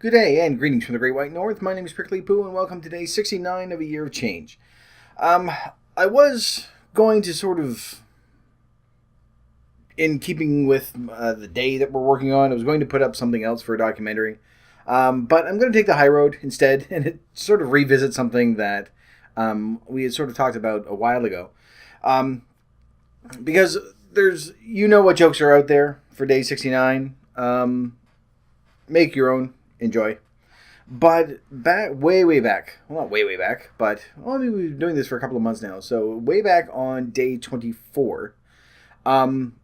Good day and greetings from the Great White North. My name is Prickly Poo and welcome to day 69 of A Year of Change. I was going to sort of, in keeping with the day that we're working on, I was going to put up something else for a documentary. But I'm going to take the high road instead and sort of revisit something that we had sort of talked about a while ago. Because there's, what jokes are out there for day 69. Make your own. Enjoy. But way back, well, not way back, but I mean, we've been doing this for a couple of months now. So way back on day 24,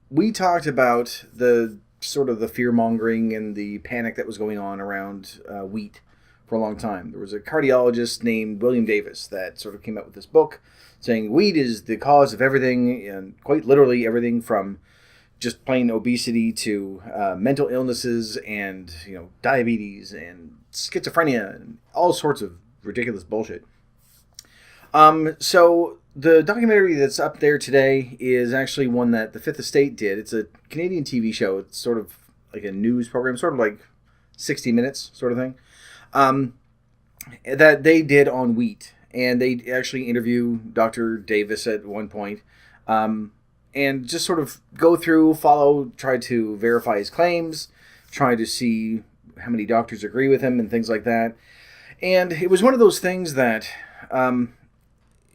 we talked about the sort of the fear-mongering and the panic that was going on around wheat for a long time. There was a cardiologist named William Davis that sort of came out with this book saying wheat is the cause of everything, and quite literally everything from just plain obesity to mental illnesses and diabetes and schizophrenia and all sorts of ridiculous bullshit. So the documentary that's up there today is actually one that the Fifth Estate did. It's a Canadian TV show. It's sort of like a news program, sort of like 60 Minutes sort of thing, that they did on wheat. And they actually interview Dr. Davis at one point. And just sort of go through, try to verify his claims, try to see how many doctors agree with him and things like that. And it was one of those things that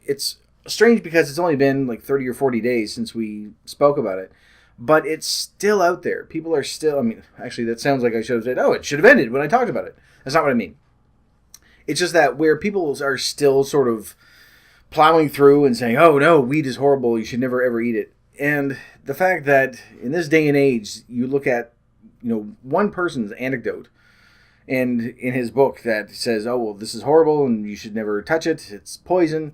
it's strange because it's only been like 30 or 40 days since we spoke about it. But it's still out there. People are still, actually that sounds like I should have said, it should have ended when I talked about it. That's not what I mean. It's just that where people are still sort of plowing through and saying, oh no, wheat is horrible, you should never ever eat it. And the fact that in this day and age, you look at, one person's anecdote and in his book that says, oh, well, this is horrible and you should never touch it, it's poison,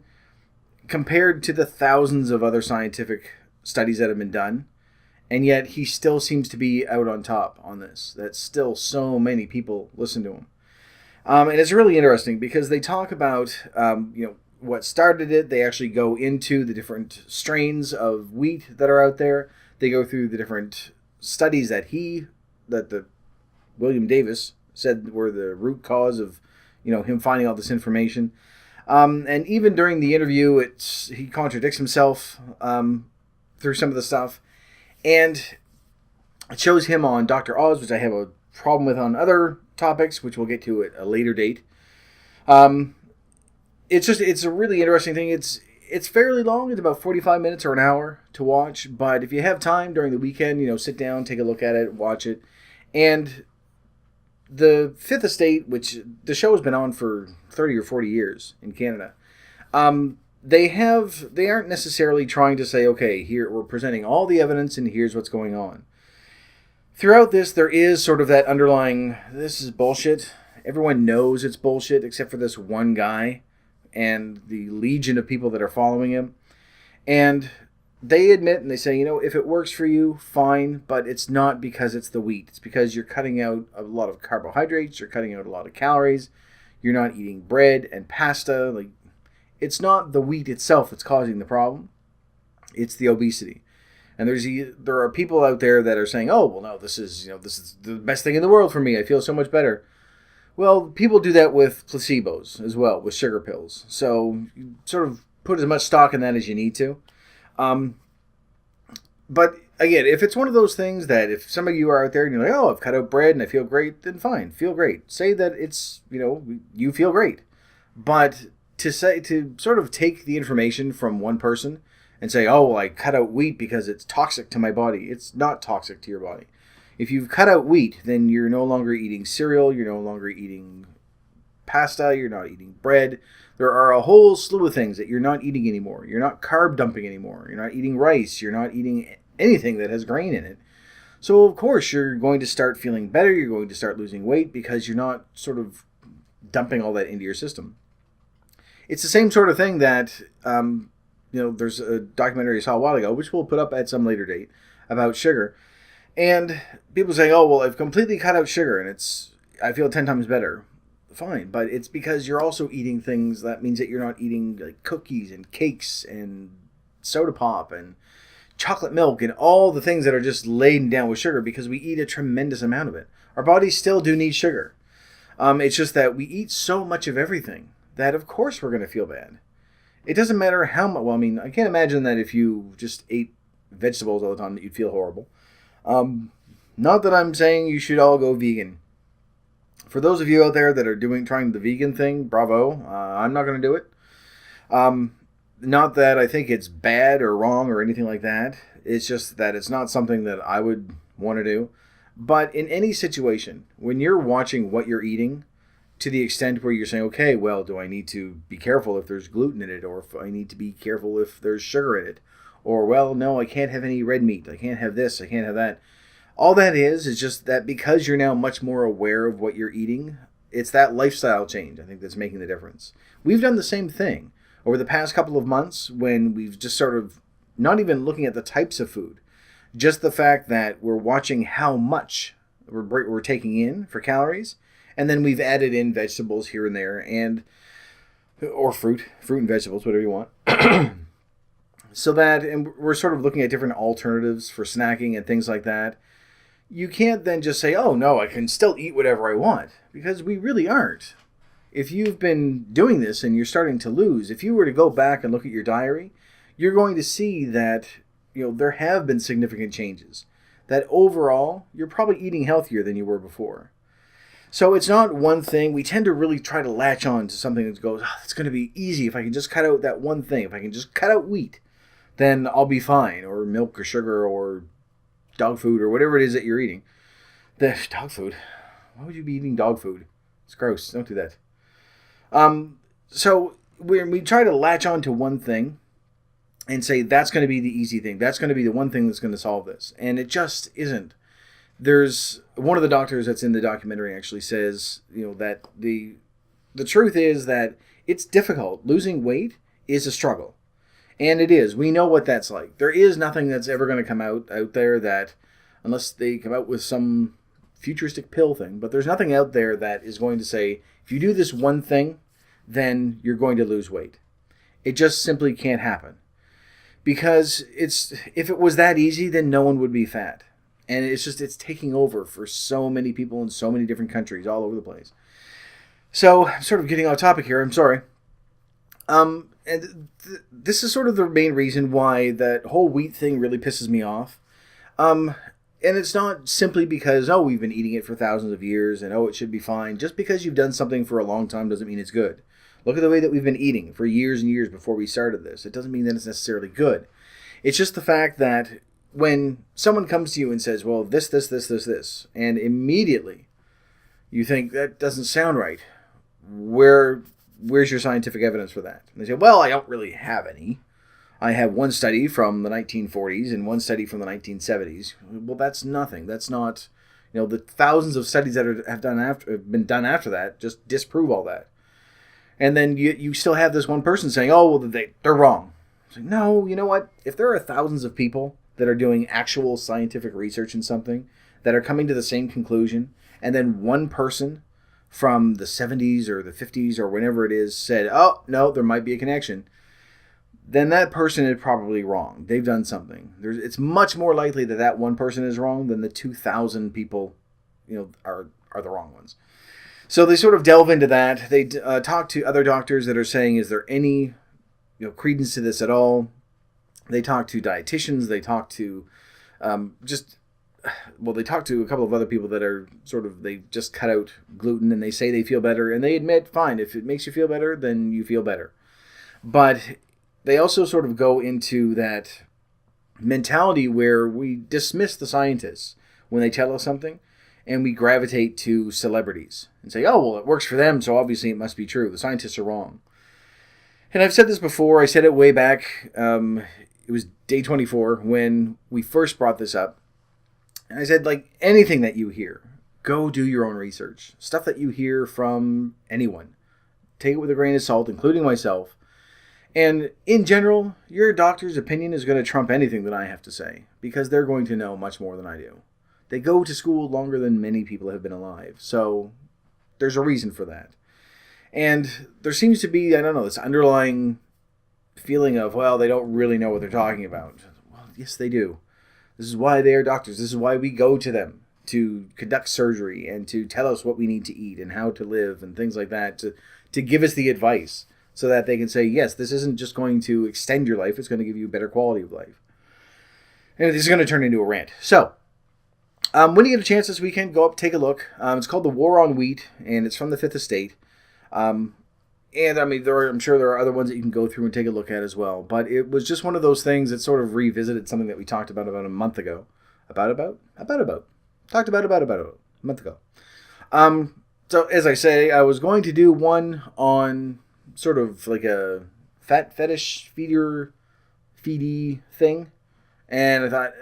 compared to the thousands of other scientific studies that have been done. And yet he still seems to be out on top on this. That still so many people listen to him. And it's really interesting because they talk about, what started it. They actually go into the different strains of wheat that are out there. They go through the different studies that the William Davis said were the root cause of, him finding all this information. And even during the interview, he contradicts himself through some of the stuff. And it shows him on Dr. Oz, which I have a problem with on other topics, which we'll get to at a later date. It's a really interesting thing. It's fairly long. It's about 45 minutes or an hour to watch. But if you have time during the weekend, sit down, take a look at it, watch it. And the Fifth Estate, which the show has been on for 30 or 40 years in Canada, they aren't necessarily trying to say, okay, here we're presenting all the evidence and here's what's going on. Throughout this, there is sort of that underlying, this is bullshit. Everyone knows it's bullshit except for this one guy and the legion of people that are following him. And they admit and they say, if it works for you, fine, but it's not because it's the wheat. It's because you're cutting out a lot of carbohydrates, you're cutting out a lot of calories, you're not eating bread and pasta. It's not the wheat itself that's causing the problem. It's the obesity. And there are people out there that are saying, oh, well, no, this is the best thing in the world for me. I feel so much better. Well, people do that with placebos as well, with sugar pills. So you sort of put as much stock in that as you need to. But again, if it's one of those things that if some of you are out there and you're like, oh, I've cut out bread and I feel great, then fine, feel great. Say that it's, you feel great. But to sort of take the information from one person and say, oh, well, I cut out wheat because it's toxic to my body. It's not toxic to your body. If you've cut out wheat, then you're no longer eating cereal, you're no longer eating pasta, you're not eating bread. There are a whole slew of things that you're not eating anymore. You're not carb dumping anymore. You're not eating rice. You're not eating anything that has grain in it. So, of course, you're going to start feeling better. You're going to start losing weight because you're not sort of dumping all that into your system. It's the same sort of thing that, there's a documentary I saw a while ago, which we'll put up at some later date, about sugar. And people say, oh, well, I've completely cut out sugar and I feel 10 times better. Fine, but it's because you're also eating things. That means that you're not eating like cookies and cakes and soda pop and chocolate milk and all the things that are just laden down with sugar because we eat a tremendous amount of it. Our bodies still do need sugar. It's just that we eat so much of everything that, of course, we're going to feel bad. It doesn't matter how much. Well, I mean, I can't imagine that if you just ate vegetables all the time that you'd feel horrible. Not that I'm saying you should all go vegan. For those of you out there that are trying the vegan thing, bravo. I'm not going to do it. Not that I think it's bad or wrong or anything like that. It's just that it's not something that I would want to do. But in any situation, when you're watching what you're eating, to the extent where you're saying, okay, well, do I need to be careful if there's gluten in it, or if I need to be careful if there's sugar in it, or, well, no, I can't have any red meat, I can't have this, I can't have that. All that is just that because you're now much more aware of what you're eating, it's that lifestyle change, I think, that's making the difference. We've done the same thing over the past couple of months when we've just sort of not even looking at the types of food, just the fact that we're watching how much we're taking in for calories, and then we've added in vegetables here and there, or fruit and vegetables, whatever you want. So that, and we're sort of looking at different alternatives for snacking and things like that. You can't then just say, oh no, I can still eat whatever I want, because we really aren't. If you've been doing this and you're starting to lose, if you were to go back and look at your diary, you're going to see that, there have been significant changes. That overall, you're probably eating healthier than you were before. So it's not one thing. We tend to really try to latch on to something that goes, it's going to be easy if I can just cut out that one thing. If I can just cut out wheat, then I'll be fine. Or milk or sugar or dog food or whatever it is that you're eating. The dog food? Why would you be eating dog food? It's gross. Don't do that. So we try to latch on to one thing and say that's going to be the easy thing. That's going to be the one thing that's going to solve this. And it just isn't. There's one of the doctors that's in the documentary actually says, that the truth is that it's difficult. Losing weight is a struggle. And it is. We know what that's like. There is nothing that's ever going to come out there that, unless they come out with some futuristic pill thing, but there's nothing out there that is going to say, if you do this one thing, then you're going to lose weight. It just simply can't happen. Because if it was that easy, then no one would be fat. And it's taking over for so many people in so many different countries all over the place. So, I'm sort of getting off topic here. I'm sorry. This is sort of the main reason why that whole wheat thing really pisses me off. And it's not simply because, we've been eating it for thousands of years and, it should be fine. Just because you've done something for a long time doesn't mean it's good. Look at the way that we've been eating for years and years before we started this. It doesn't mean that it's necessarily good. It's just the fact that when someone comes to you and says, well, this, and immediately you think, that doesn't sound right. Where's your scientific evidence for that? And they say, well, I don't really have any. I have one study from the 1940s and one study from the 1970s. Well, that's nothing. That's not, the thousands of studies that have been done after that just disprove all that. And then you still have this one person saying, oh, well, they're wrong. It's like, no, you know what? If there are thousands of people that are doing actual scientific research in something that are coming to the same conclusion, and then one person from the 70s or the 50s or whenever it is said, oh, no, there might be a connection, then that person is probably wrong. They've done something. It's much more likely that one person is wrong than the 2,000 people are the wrong ones. So they sort of delve into that. They talk to other doctors that are saying, is there any credence to this at all? They talk to dietitians. They talk to they talk to a couple of other people that are they just cut out gluten and they say they feel better. And they admit, fine, if it makes you feel better, then you feel better. But they also sort of go into that mentality where we dismiss the scientists when they tell us something. And we gravitate to celebrities and say, oh, well, it works for them, so obviously it must be true. The scientists are wrong. And I've said this before. I said it way back. It was day 24 when we first brought this up. And I said, anything that you hear, go do your own research. Stuff that you hear from anyone. Take it with a grain of salt, including myself. And in general, your doctor's opinion is going to trump anything that I have to say, because they're going to know much more than I do. They go to school longer than many people have been alive. So there's a reason for that. And there seems to be, this underlying feeling of, well, they don't really know what they're talking about. Well, yes, they do. This is why they are doctors. This is why we go to them. to conduct surgery and to tell us what we need to eat and how to live and things like that, to give us the advice so that they can say, yes, this isn't just going to extend your life, it's going to give you a better quality of life. And this is going to turn into a rant. So, when you get a chance this weekend, go up, take a look. It's called The War on Wheat, and it's from the Fifth Estate. And I mean, I'm sure there are other ones that you can go through and take a look at as well. But it was just one of those things that sort of revisited something that we talked about a month ago. Talked about a month ago. So as I say, I was going to do one on sort of like a fat fetish feedy thing. And I thought,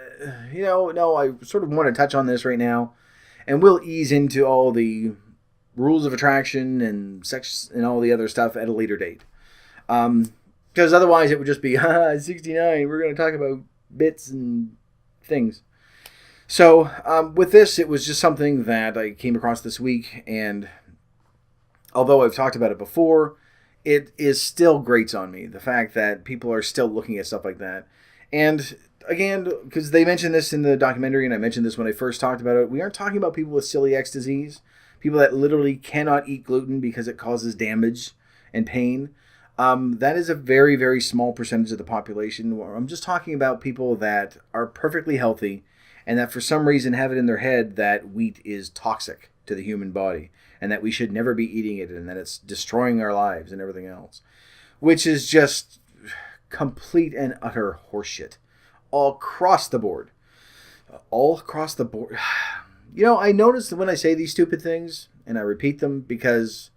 no, I sort of want to touch on this right now. And we'll ease into all the rules of attraction and sex and all the other stuff at a later date. Because otherwise it would just be, 69, we're going to talk about bits and things. So with this, it was just something that I came across this week. And although I've talked about it before, it is still grates on me. The fact that people are still looking at stuff like that. And again, because they mentioned this in the documentary, and I mentioned this when I first talked about it, we aren't talking about people with celiac disease, people that literally cannot eat gluten because it causes damage and pain. That is a very, very small percentage of the population. I'm just talking about people that are perfectly healthy and that for some reason have it in their head that wheat is toxic to the human body and that we should never be eating it and that it's destroying our lives and everything else, which is just complete and utter horseshit. All across the board. I notice that when I say these stupid things, and I repeat them because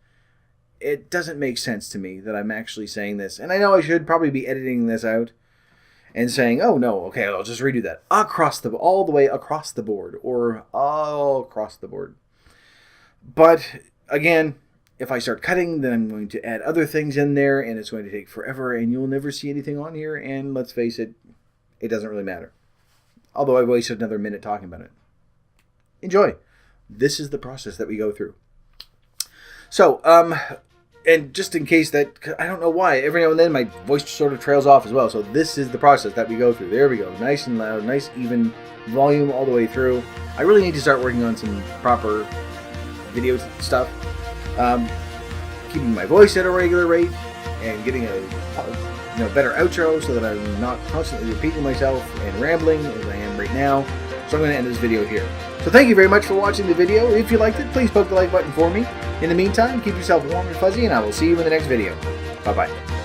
it doesn't make sense to me that I'm actually saying this. And I know I should probably be editing this out and saying, oh no, okay, I'll just redo that. All the way across the board, or all across the board. But again, if I start cutting, then I'm going to add other things in there, and it's going to take forever, and you'll never see anything on here, and let's face it, it doesn't really matter. Although I wasted another minute talking about it. Enjoy. This is the process that we go through. So, and just in case that, I don't know why, every now and then my voice sort of trails off as well. So this is the process that we go through. There we go. Nice and loud, nice even volume all the way through. I really need to start working on some proper video stuff. Keeping my voice at a regular rate and getting a better outro so that I'm not constantly repeating myself and rambling as I am right now. So I'm going to end this video here. So thank you very much for watching the video. If you liked it, please poke the like button for me. In the meantime, keep yourself warm and fuzzy, and I will see you in the next video. Bye-bye.